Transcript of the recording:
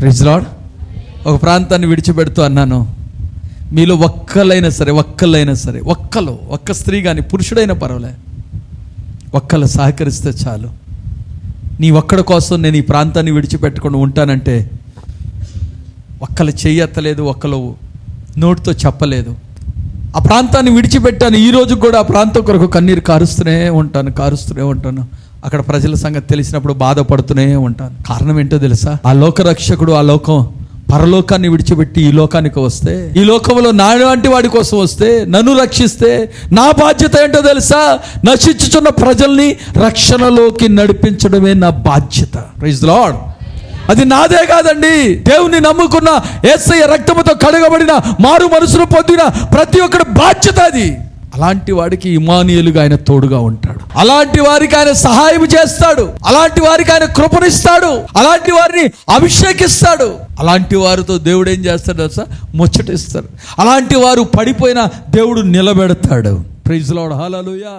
Praise lord. ఒక ప్రాంతాన్ని విడిచిపెడుతూ అన్నాను, మీలో ఒక్క స్త్రీ కానీ పురుషుడైనా పర్వాలే, ఒక్కళ్ళు సహకరిస్తే చాలు. నీ ఒక్కడి కోసం నేను ఈ ప్రాంతాన్ని విడిచిపెట్టుకొని ఉంటానంటే, ఒక్కళ్ళు చెయ్యెత్తలేదు, ఒక్కళ్ళు నోటితో చెప్పలేదు. ఆ ప్రాంతాన్ని విడిచిపెట్టాను. ఈరోజు కూడా ఆ ప్రాంతం కొరకు కన్నీరు కారుస్తూనే ఉంటాను. అక్కడ ప్రజల సంగతి తెలిసినప్పుడు బాధపడుతూనే ఉంటాను. కారణం ఏంటో తెలుసా? ఆ లోకరక్షకుడు ఆ లోకం పరలోకాన్ని విడిచిపెట్టి ఈ లోకానికి వస్తే, ఈ లోకంలో నాలాంటి వాడి కోసం వస్తే, నన్ను రక్షిస్తే నా బాధ్యత ఏంటో తెలుసా? నశించుచున్న ప్రజల్ని రక్షణలోకి నడిపించడమే నా బాధ్యత. Praise the lord. అది నాదే కాదండి, దేవుని నమ్ముకున్న యేసయ్య రక్తముతో కడగబడిన మారు మనసును పొందిన ప్రతి ఒక్కడి బాధ్యత అది. అలాంటి వాడికి ఇమ్మానుయేలుగా ఆయన తోడుగా ఉంటాడు. అలాంటి వారికి ఆయన సహాయం చేస్తాడు. అలాంటి వారికి ఆయన కృపనిస్తాడు. అలాంటి వారిని అభిషేకిస్తాడు. అలాంటి వారితో దేవుడు ఏం చేస్తాడు తెలుసా? ముచ్చటిస్తాడు. అలాంటి వారు పడిపోయిన దేవుడు నిలబెడతాడు. Praise the Lord. హల్లెలూయా.